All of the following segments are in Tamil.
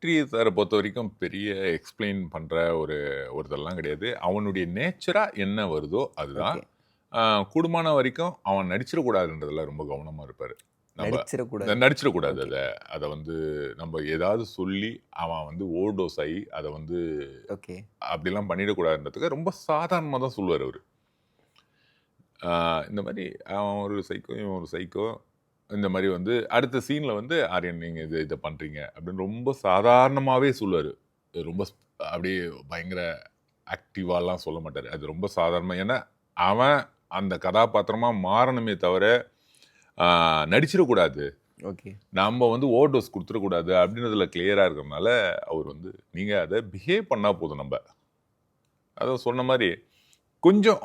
வெற்றி சாரை பொறுத்த வரைக்கும் பெரிய எக்ஸ்பிளைன் பண்ற ஒருத்தெல்லாம் கிடையாது. அவனுடைய நேச்சரா என்ன வருதோ அதுதான். ஓகே. கூடுமான வரைக்கும் அவன் நடிச்சிடக்கூடாதுன்றதுல ரொம்ப கவனமா இருப்பாரு. நம்ம நடிச்சிடக்கூடாது. நடிச்சிடக்கூடாது ஓகே. அத. அத வந்து நம்ம ஏதாவது சொல்லி அவன் வந்து ஓவர்டோஸ் ஆயி அத வந்து ஓகே. அப்படிலாம் பண்ணிடக்கூடாதுன்றதுக்கு ரொம்ப சாதாரணமா தான் சொல்லுவாரு அவரு. ஆ இந்த மாரி அவன் ஒரு சைக்கோ, இவன் ஒரு சைக்கோ. இந்த மாரி வந்து அடுத்த சீன்ல வந்து ஆரியன் நீங்க இத பண்றீங்க அப்படின்னு ரொம்ப சாதாரணமாவே சொல்லுவாரு. ரொம்ப அப்படியே பயங்கர ஆக்டிவாலாம் சொல்ல மாட்டாரு. அது ரொம்ப சாதாரணமா. ஏன்னா, அவன் அந்த கதாபாத்திரமா மாறணுமே தவிர, ஆ நடிச்சிடக்கூடாது. ஓகே. நம்ம வந்து ஓவர் டோஸ் குடுத்துறக்கூடாது அப்படின்றதுல கிளியரா இருக்கிறனால, அவர் வந்து நீங்க அத பிஹேவ் பண்ணா போதும் நம்ப. அதான் சொன்ன மாரி, கொஞ்சம்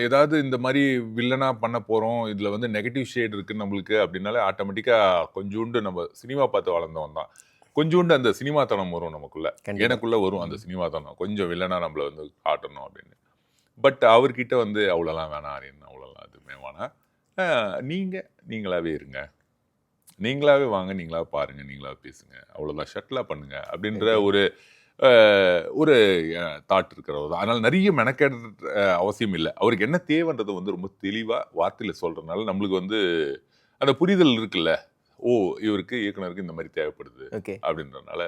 ஏதாவது இந்த மாரி வில்லனா பண்ண போறோம். இதுல வந்து நெகட்டிவ் ஷேட் இருக்கு நம்மளுக்கு அப்படின்னாலே ஆட்டோமேட்டிக்கா கொஞ்சூண்டு நம்ம சினிமா பார்த்து வளர்ந்தவன் தான். கொஞ்சூண்டு அந்த சினிமாத்தனம் வரும் நமக்குள்ள. கண்டிப்பா. எனக்குள்ள வரும் அந்த ம். சினிமாத்தனம். கொஞ்சம் வில்லனா நம்மள வந்து காட்டணும் அப்படின்னு. பட் அவர்கிட்ட வந்து அவ்வளோலாம் வேணாம் ஆரியன். அவ்வளோலாம் எதுவுமே வேணாம். அ நீங்க நீங்களாவே இருங்க. நீங்களாவே வாங்க, நீங்களாவே பாருங்க, நீங்களாவே பேசுங்க. அவ்வளோதான் ஷட்டிலா பண்ணுங்க. அப்படின்ற ஓகே. ஒரு அ ஒரு தாட் இருக்கிறவர் தான். அதனால நெறைய மெனக்கெட அவசியம் இல்ல. அவருக்கு என்ன தேவைன்றத வந்து ரொம்ப தெளிவா வார்த்தையில சொல்றனால, நம்மளுக்கு வந்து அந்த புரிதல் இருக்குல்ல. ஓ! இவருக்கு இயக்குனருக்கு இந்த மாரி தேவைப்படுது. ஓகே. அப்படின்றனால